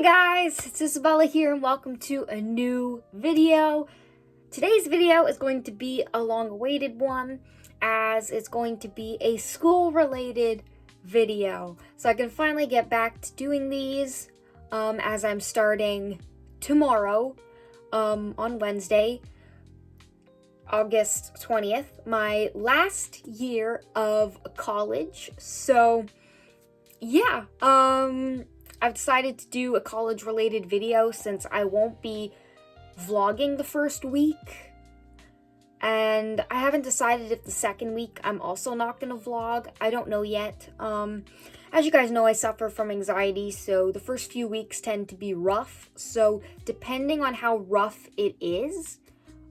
guys, it's Isabella here and welcome to a new video. Today's video is going to be a long-awaited one as it's going to be a school-related video. So I can finally get back to doing these as I'm starting tomorrow on Wednesday, August 20th, my last year of college. So yeah, I've decided to do a college-related video since I won't be vlogging the first week. And I haven't decided if the second week I'm also not going to vlog. I don't know yet. As you guys know, I suffer from anxiety, so the first few weeks tend to be rough. So depending on how rough it is,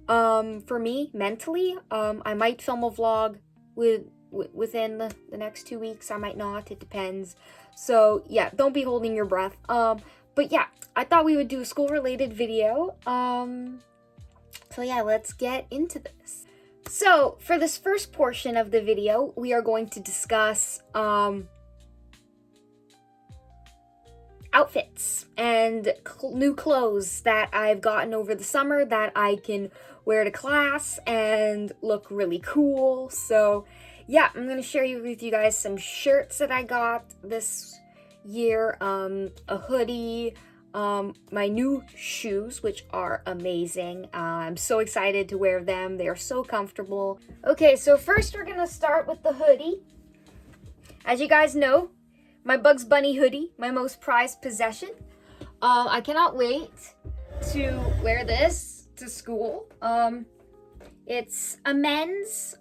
for me, mentally, I might film a vlog within the next 2 weeks. I might not. It depends. So yeah, don't be holding your breath. But yeah, I thought we would do a school-related video. So yeah, let's get into this. So for this first portion of the video, we are going to discuss outfits and new clothes that I've gotten over the summer that I can wear to class and look really cool. So yeah, I'm going to share with you guys some shirts that I got this year, a hoodie, my new shoes, which are amazing. I'm so excited to wear them. They are so comfortable. Okay, so first we're going to start with the hoodie. As you guys know, my Bugs Bunny hoodie, my most prized possession. I cannot wait to wear this to school. It's a men's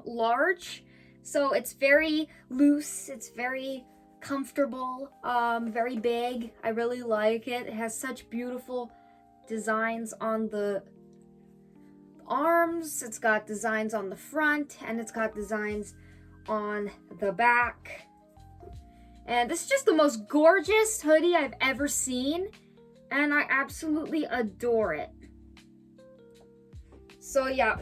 large. So it's very loose, it's very comfortable, very big. I really like it. It has such beautiful designs on the arms, it's got designs on the front, and it's got designs on the back. And this is just the most gorgeous hoodie I've ever seen, and I absolutely adore it. So yeah.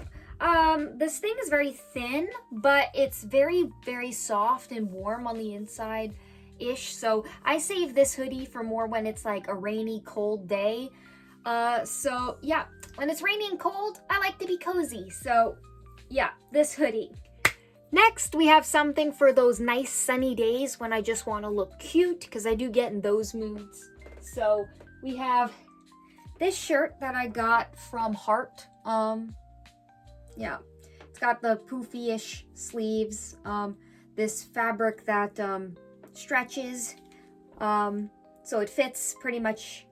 This thing is very thin, but it's very, very soft and warm on the inside-ish. So I save this hoodie for more when it's like a rainy, cold day. So yeah, when it's rainy and cold, I like to be cozy. So yeah, this hoodie. Next, we have something for those nice sunny days when I just want to look cute, because I do get in those moods. So we have this shirt that I got from Heart. Yeah, it's got the poofy-ish sleeves, this fabric that stretches, so it fits pretty much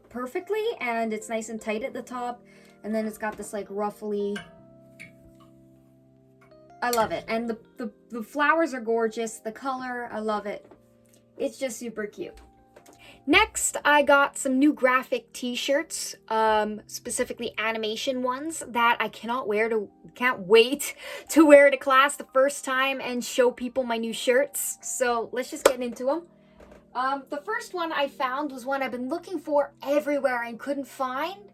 perfectly, and it's nice and tight at the top, and then it's got this like ruffly, I love it, and the flowers are gorgeous, the color, I love it, it's just super cute. Next, I got some new graphic t-shirts, specifically animation ones that I can't wait to wear to class the first time and show people my new shirts. So let's just get into them. The first one I found was one I've been looking for everywhere and couldn't find.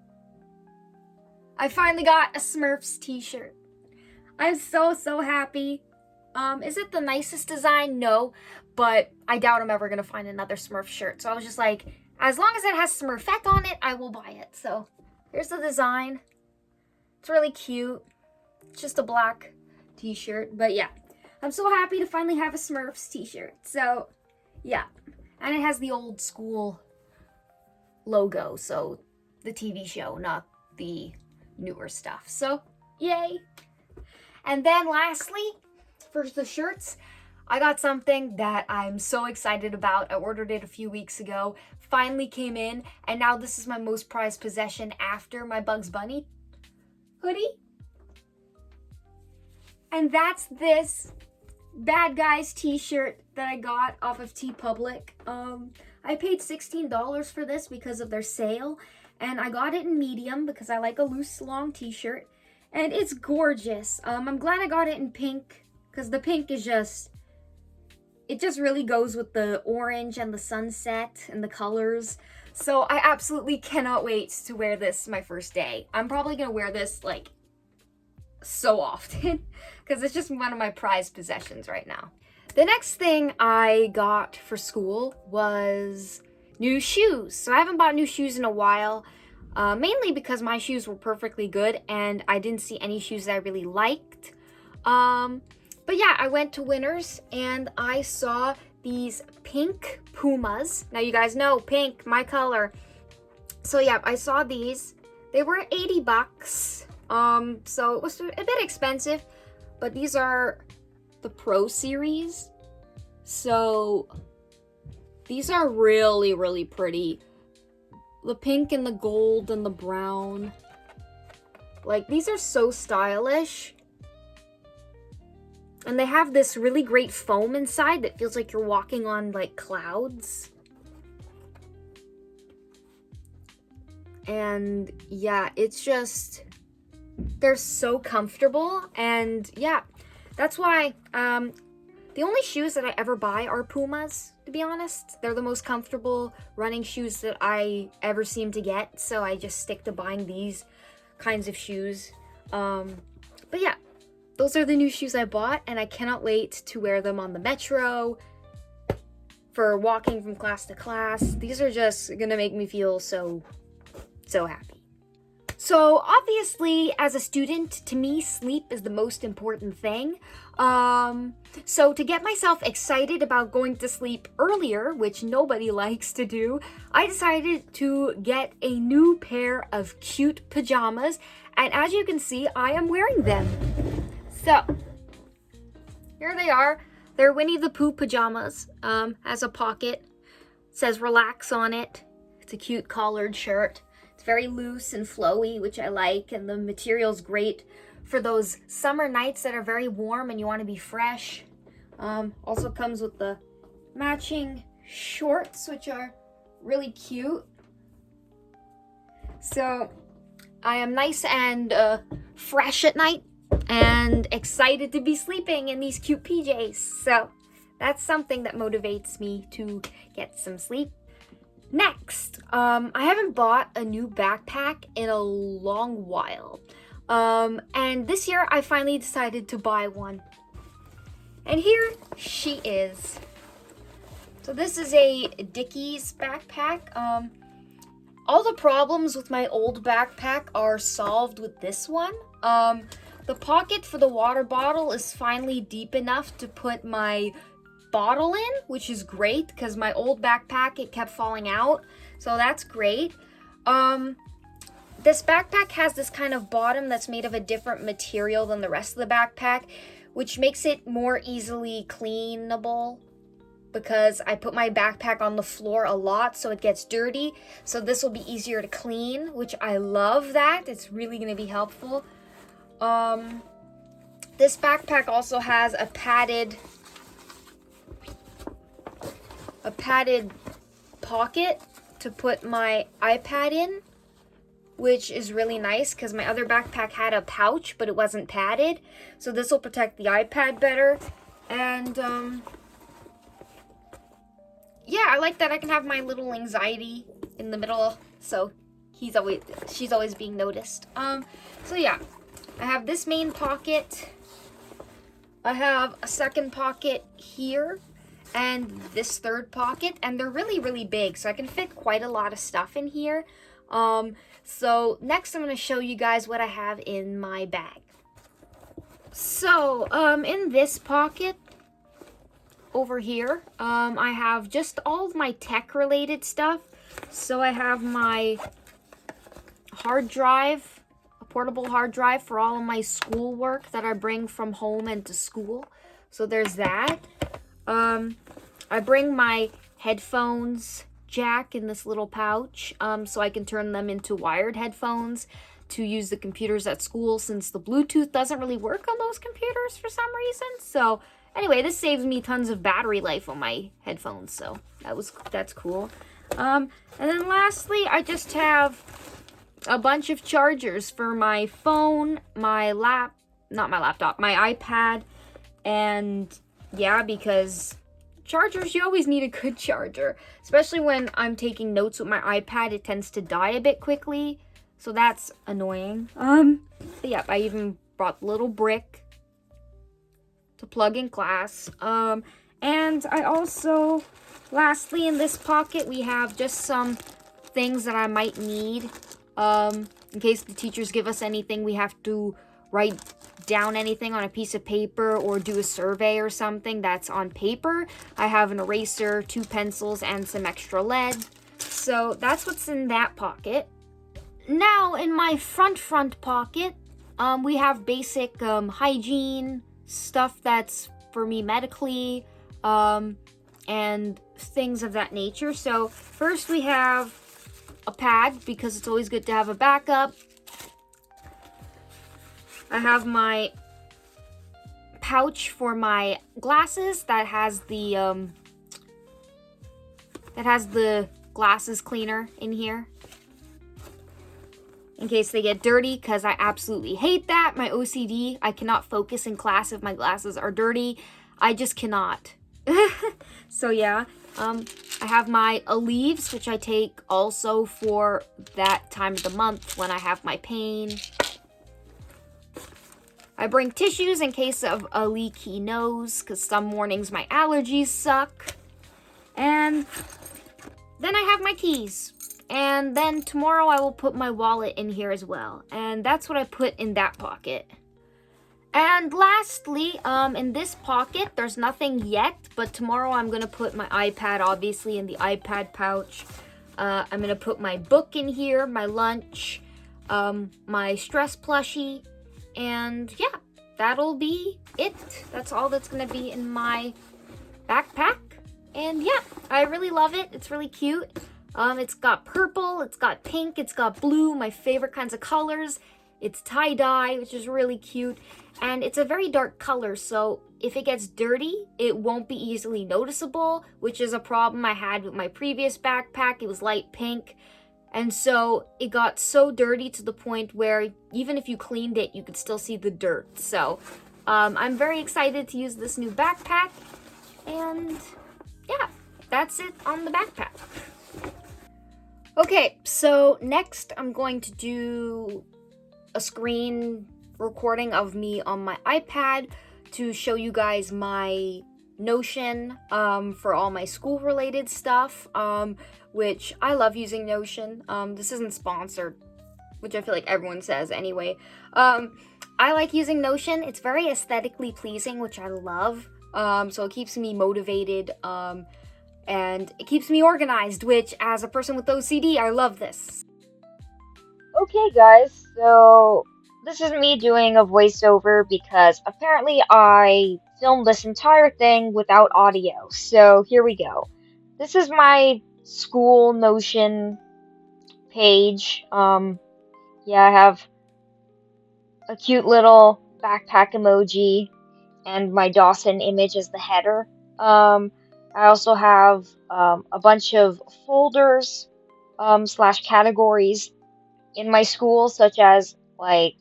I finally got a Smurfs t-shirt. I'm so happy. Is it the nicest design? No, but I doubt I'm ever going to find another Smurf shirt. So I was just like, as long as it has Smurfette on it, I will buy it. So here's the design. It's really cute. It's just a black t-shirt. But yeah, I'm so happy to finally have a Smurfs t-shirt. So yeah, and it has the old school logo. So the TV show, not the newer stuff. So yay. And then lastly, for the shirts, I got something that I'm so excited about. I ordered it a few weeks ago, finally came in, and now this is my most prized possession after my Bugs Bunny hoodie. And that's this Bad Guys t-shirt that I got off of TeePublic. I paid $16 for this because of their sale, and I got it in medium because I like a loose, long t-shirt, and it's gorgeous. I'm glad I got it in pink, because the pink is it just really goes with the orange and the sunset and the colors. So I absolutely cannot wait to wear this my first day. I'm probably going to wear this like so often because it's just one of my prized possessions right now. The next thing I got for school was new shoes. So I haven't bought new shoes in a while, mainly because my shoes were perfectly good and I didn't see any shoes that I really liked. But yeah, I went to Winners and I saw these pink Pumas. Now you guys know pink, my color. So yeah, I saw these. They were 80 bucks. So it was a bit expensive, but these are the Pro Series. So these are really, really pretty. The pink and the gold and the brown. Like, these are so stylish. And they have this really great foam inside that feels like you're walking on, like, clouds. And, yeah, it's just... they're so comfortable. And, yeah, that's why... the only shoes that I ever buy are Pumas, to be honest. They're the most comfortable running shoes that I ever seem to get, so I just stick to buying these kinds of shoes. But yeah, those are the new shoes I bought, and I cannot wait to wear them on the metro, for walking from class to class. These are just gonna make me feel so happy. So obviously, as a student, to me, sleep is the most important thing. So to get myself excited about going to sleep earlier, which nobody likes to do, I decided to get a new pair of cute pajamas. And as you can see, I am wearing them. So, here they are. They're Winnie the Pooh pajamas. Has a pocket. Says relax on it. It's a cute collared shirt. Very loose and flowy, which I like, and the material's great for those summer nights that are very warm and you want to be fresh. Also comes with the matching shorts, which are really cute. So I am nice and fresh at night and excited to be sleeping in these cute PJs. So that's something that motivates me to get some sleep. Next, I haven't bought a new backpack in a long while. And this year I finally decided to buy one. And here she is. So this is a Dickies backpack. All the problems with my old backpack are solved with this one. The pocket for the water bottle is finally deep enough to put my bottle in, which is great because my old backpack, it kept falling out, so that's great. This backpack has this kind of bottom that's made of a different material than the rest of the backpack, which makes it more easily cleanable because I put my backpack on the floor a lot, so it gets dirty. So this will be easier to clean, which I love that. It's really going to be helpful. This backpack also has a padded pocket to put my iPad in, which is really nice because my other backpack had a pouch, but it wasn't padded. So this will protect the iPad better. And yeah, I like that I can have my little anxiety in the middle, so she's always being noticed. So yeah, I have this main pocket. I have a second pocket here and this third pocket, and they're really, really big, so I can fit quite a lot of stuff in here. So next I'm going to show you guys what I have in my bag. So, in this pocket over here, I have just all of my tech-related stuff. So I have my hard drive, a portable hard drive for all of my schoolwork that I bring from home and to school. So there's that. I bring my headphones jack in this little pouch, so I can turn them into wired headphones to use the computers at school, since the Bluetooth doesn't really work on those computers for some reason. So anyway, this saves me tons of battery life on my headphones, so that's cool. And then lastly, I just have a bunch of chargers for my phone, my iPad, and yeah, because chargers, you always need a good charger, especially when I'm taking notes with my iPad. It tends to die a bit quickly, so that's annoying. But yeah, I even brought the little brick to plug in class. And I also, lastly, in this pocket, we have just some things that I might need. In case the teachers give us anything, we have to write down anything on a piece of paper or do a survey or something that's on paper. I have an eraser, 2 pencils, and some extra lead. So that's what's in that pocket. Now, in my front pocket, we have basic hygiene stuff that's for me medically, and things of that nature. So first we have a pad, because it's always good to have a backup. I have my pouch for my glasses that has the glasses cleaner in here, in case they get dirty, because I absolutely hate that. My OCD, I cannot focus in class if my glasses are dirty. I just cannot. So yeah, I have my Aleve, which I take also for that time of the month when I have my pain. I bring tissues in case of a leaky nose, because some mornings my allergies suck. And then I have my keys. And then tomorrow I will put my wallet in here as well. And that's what I put in that pocket. And lastly, in this pocket, there's nothing yet, but tomorrow I'm going to put my iPad, obviously, in the iPad pouch. I'm going to put my book in here, my lunch, my stress plushie, and yeah, that'll be it. That's all that's going to be in my backpack. And yeah, I really love it. It's really cute. It's got purple, it's got pink, it's got blue, my favorite kinds of colors. It's tie-dye, which is really cute. And it's a very dark color, so if it gets dirty, it won't be easily noticeable, which is a problem I had with my previous backpack. It was light pink. And so it got so dirty to the point where even if you cleaned it, you could still see the dirt. So I'm very excited to use this new backpack. And yeah, that's it on the backpack. Okay, so next I'm going to do a screen recording of me on my iPad to show you guys my Notion for all my school related stuff, which I love using Notion. This isn't sponsored, which I feel like everyone says anyway. I like using Notion. It's very aesthetically pleasing, which I love. So it keeps me motivated, and it keeps me organized, which as a person with OCD, I love this. Okay, guys, so this is me doing a voiceover because apparently I filmed this entire thing without audio. So here we go. This is my school Notion page. Yeah, I have a cute little backpack emoji and my Dawson image as the header. I also have a bunch of folders slash categories in my school, such as like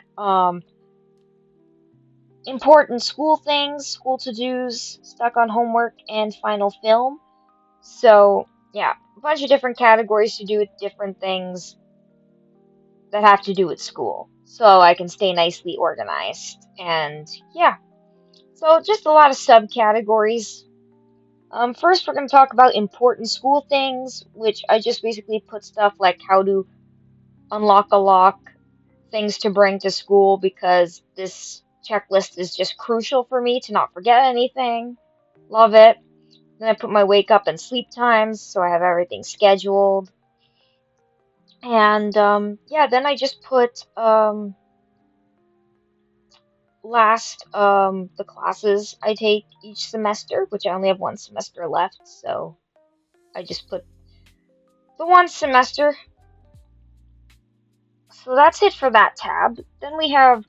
important school things, school to-dos, stuck on homework, and final film. So yeah, a bunch of different categories to do with different things that have to do with school, so I can stay nicely organized. And yeah, so just a lot of subcategories. First we're going to talk about important school things, which I just basically put stuff like how to unlock a lock, things to bring to school, because this checklist is just crucial for me to not forget anything. Love it. Then I put my wake up and sleep times, so I have everything scheduled. And yeah, then I just put the classes I take each semester, which I only have one semester left, so I just put the one semester. So that's it for that tab. Then we have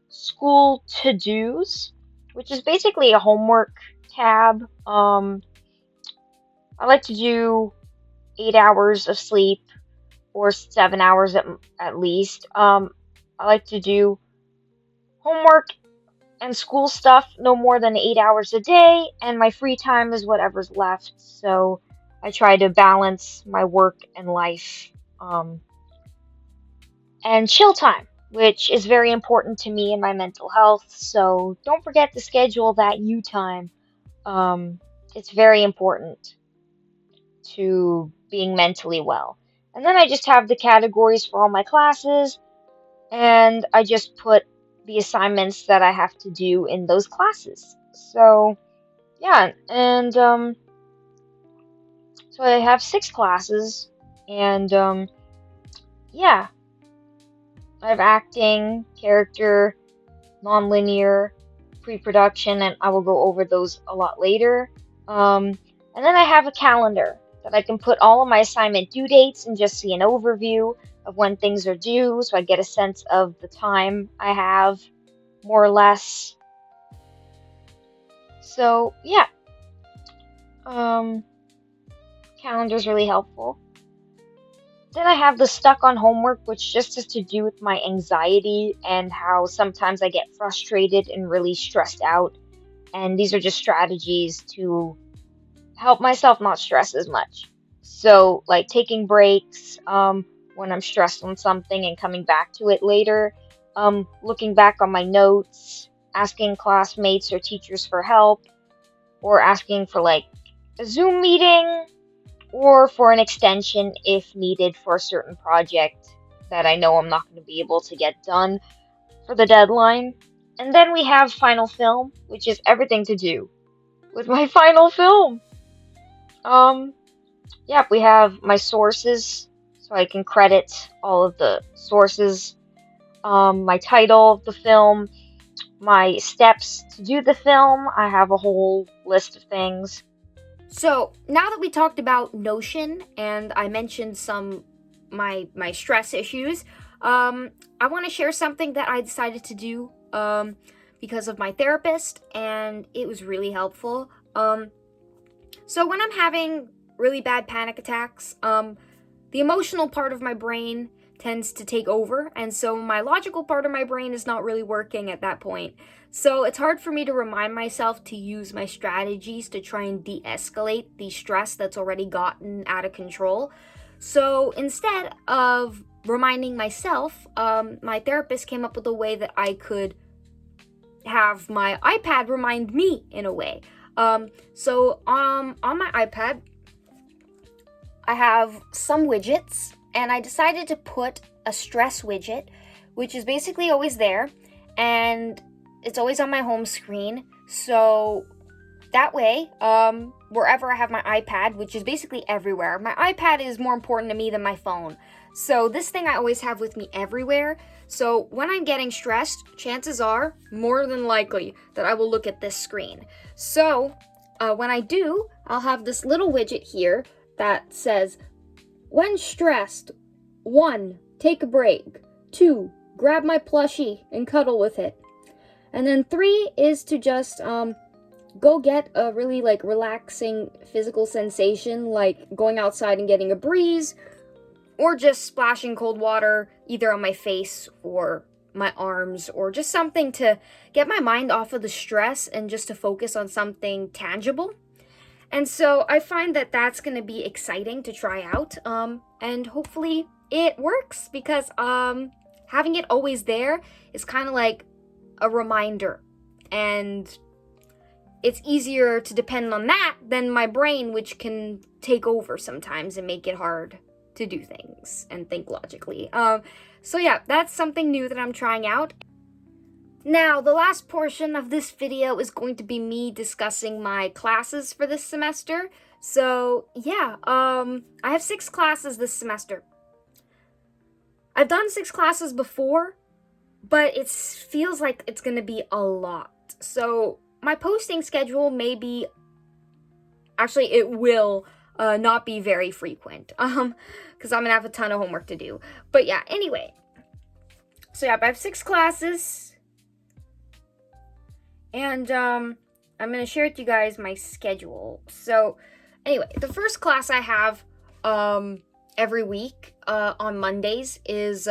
school to-dos, which is basically a homework tab. I like to do 8 hours of sleep, or 7 hours at least. I like to do homework and school stuff no more than 8 hours a day, and my free time is whatever's left. So I try to balance my work and life, and chill time, which is very important to me and my mental health. So don't forget to schedule that you time. it's very important to being mentally well. And then I just have the categories for all my classes, and I just put the assignments that I have to do in those classes. So, yeah, and so I have 6 classes, and yeah, I have acting, character, nonlinear, pre-production, and I will go over those a lot later. And then I have a calendar that I can put all of my assignment due dates and just see an overview of when things are due, so I get a sense of the time I have, more or less. So yeah, calendar's really helpful. Then I have the stuck on homework, which just has to do with my anxiety and how sometimes I get frustrated and really stressed out. And these are just strategies to help myself not stress as much. So, like taking breaks when I'm stressed on something and coming back to it later, looking back on my notes, asking classmates or teachers for help, or asking for like a Zoom meeting or for an extension if needed for a certain project that I know I'm not going to be able to get done for the deadline. And then we have final film, which is everything to do with my final film. Yeah, we have my sources, so I can credit all of the sources, my title of the film, my steps to do the film. I have a whole list of things. So now that we talked about Notion and I mentioned some my stress issues, I want to share something that I decided to do because of my therapist, and it was really helpful. So when I'm having really bad panic attacks, the emotional part of my brain tends to take over, and so my logical part of my brain is not really working at that point. So it's hard for me to remind myself to use my strategies to try and de-escalate the stress that's already gotten out of control. So instead of reminding myself, my therapist came up with a way that I could have my iPad remind me in a way. So on my iPad, I have some widgets, and I decided to put a stress widget, which is basically always there, and it's always on my home screen. So that way, wherever I have my iPad, which is basically everywhere, my iPad is more important to me than my phone. So this thing I always have with me everywhere. So when I'm getting stressed, chances are, more than likely, that I will look at this screen. So when I do, I'll have this little widget here that says, when stressed, 1, take a break. 2, grab my plushie and cuddle with it. And then 3 is to just go get a really like relaxing physical sensation, like going outside and getting a breeze, or just splashing cold water either on my face or my arms, or just something to get my mind off of the stress and just to focus on something tangible. And so I find that that's going to be exciting to try out, and hopefully it works, because having it always there is kind of like a reminder, and it's easier to depend on that than my brain, which can take over sometimes and make it hard to do things and think logically. So yeah, that's something new that I'm trying out. Now, the last portion of this video is going to be me discussing my classes for this semester. So yeah, I have 6 classes this semester. I've done 6 classes before, but it feels like it's going to be a lot. So my posting schedule may be, actually it will not be very frequent, because I'm going to have a ton of homework to do. But yeah, anyway. So yeah, I have 6 classes. And I'm going to share with you guys my schedule. So anyway, the first class I have every week on Mondays is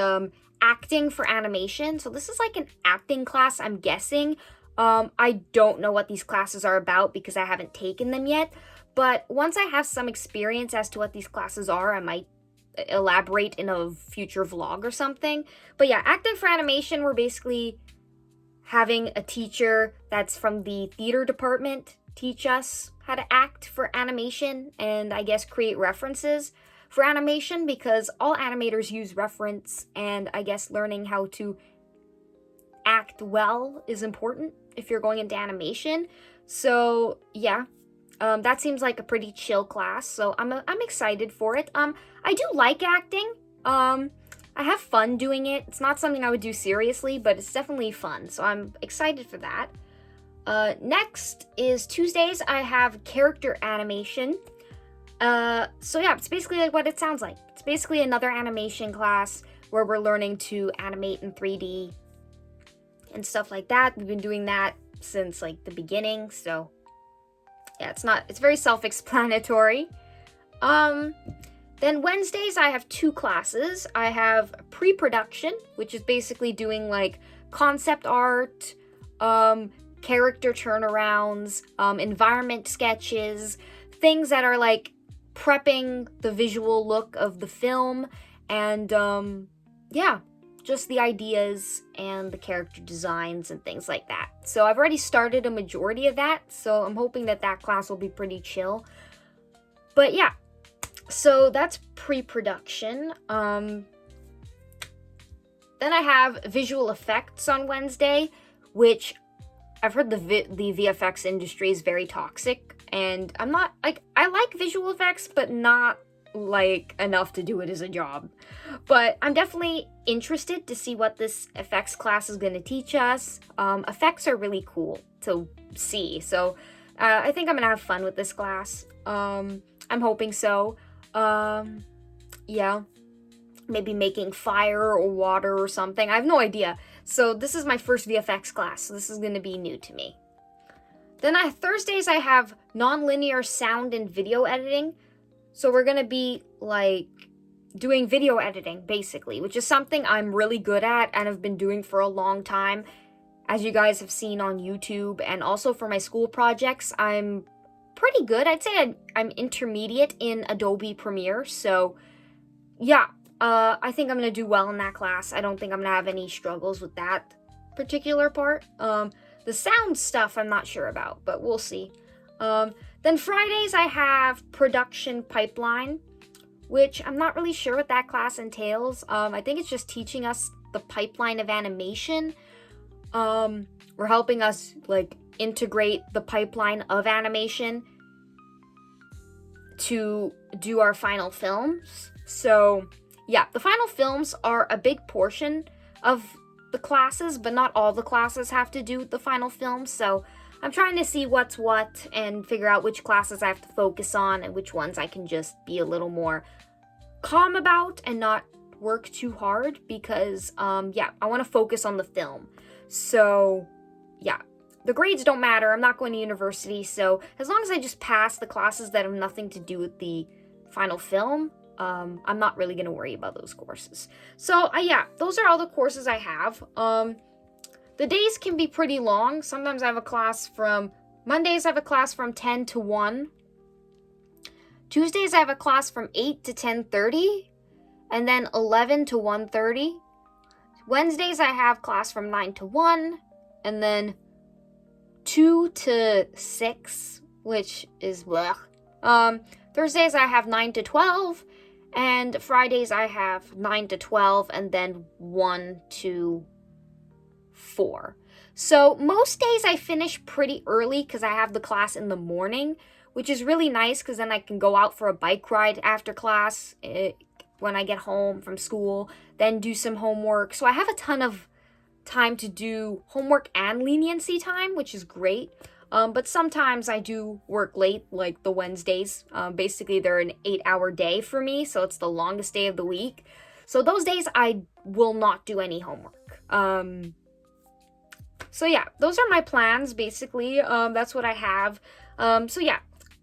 acting for animation. So this is like an acting class, I'm guessing. I don't know what these classes are about because I haven't taken them yet. But once I have some experience as to what these classes are, I might elaborate in a future vlog or something. But yeah, acting for animation, we're basically having a teacher that's from the theater department teach us how to act for animation and I guess create references for animation, because all animators use reference, and I guess learning how to act well is important if you're going into animation. So yeah, that seems like a pretty chill class, so I'm excited for it. I do like acting. I have fun doing it. It's not something I would do seriously, but it's definitely fun, so I'm excited for that. Next is Tuesdays. I have character animation. So yeah, it's basically like what it sounds like. It's basically another animation class where we're learning to animate in 3D and stuff like that. We've been doing that since like the beginning, so yeah, it's very self-explanatory. Then Wednesdays I have 2 classes. I have pre-production, which is basically doing like concept art, character turnarounds, environment sketches, things that are like prepping the visual look of the film, and yeah, just the ideas and the character designs and things like that. So I've already started a majority of that, so I'm hoping that class will be pretty chill. But yeah, so that's pre-production. Then I have visual effects on Wednesday, which I've heard the VFX industry is very toxic, and I'm not like, I like visual effects, but not like enough to do it as a job. But I'm definitely interested to see what this effects class is going to teach us. Effects are really cool to see, so I think I'm gonna have fun with this class. I'm hoping so. Yeah, maybe making fire or water or something. I have no idea. So this is my first VFX class, so this is going to be new to me. Then Thursdays I have non-linear sound and video editing. So we're going to be like doing video editing basically, which is something I'm really good at and have been doing for a long time. As you guys have seen on YouTube, and also for my school projects, I'm pretty good. I'd say I'm intermediate in Adobe Premiere. So yeah, I think I'm going to do well in that class. I don't think I'm going to have any struggles with that particular part. The sound stuff I'm not sure about, but we'll see. Then Fridays I have production pipeline, which I'm not really sure what that class entails. I think it's just teaching us the pipeline of animation. We're helping us like integrate the pipeline of animation to do our final films. So yeah, the final films are a big portion of the classes, but not all the classes have to do with the final films. So I'm trying to see what's what and figure out which classes I have to focus on and which ones I can just be a little more calm about and not work too hard, because yeah, I want to focus on the film. So yeah, the grades don't matter. I'm not going to university, so as long as I just pass the classes that have nothing to do with the final film, I'm not really going to worry about those courses. So yeah, those are all the courses I have. The days can be pretty long. Sometimes I have a class from Mondays I have a class from 10 to 1. Tuesdays I have a class from 8 to 10:30, and then 11 to 1:30. Wednesdays I have class from 9 to 1, and then 2 to 6, which is blech. Thursdays I have 9 to 12, and Fridays I have 9 to 12, and then 1 to 4. So most days I finish pretty early because I have the class in the morning, which is really nice because then I can go out for a bike ride after class when I get home from school, then do some homework. So I have a ton of time to do homework and leniency time, which is great. But sometimes I do work late, like the Wednesdays. Basically, they're an 8-hour day for me, so it's the longest day of the week. So those days I will not do any homework. So yeah, those are my plans, basically. That's what I have. So yeah,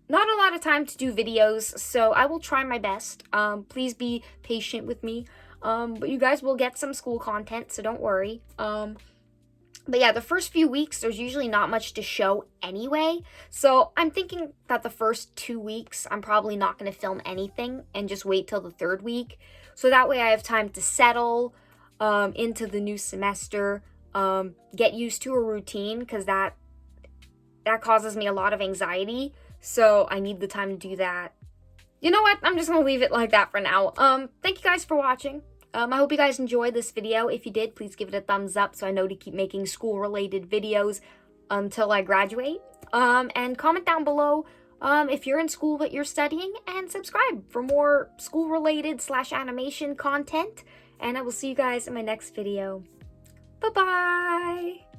not a lot of time to do videos, so I will try my best. Please be patient with me. But you guys will get some school content, so don't worry. But yeah, the first few weeks, there's usually not much to show anyway. So I'm thinking that the first 2 weeks, I'm probably not going to film anything and just wait till the 3rd week. So that way I have time to settle into the new semester, get used to a routine, because that that causes me a lot of anxiety, so I need the time to do that. You know what? I'm just gonna leave it like that for now. Thank you guys for watching. I hope you guys enjoyed this video. If you did, please give it a thumbs up so I know to keep making school-related videos until I graduate. And comment down below if you're in school but you're studying, and subscribe for more school-related / animation content. And I will see you guys in my next video. Bye-bye!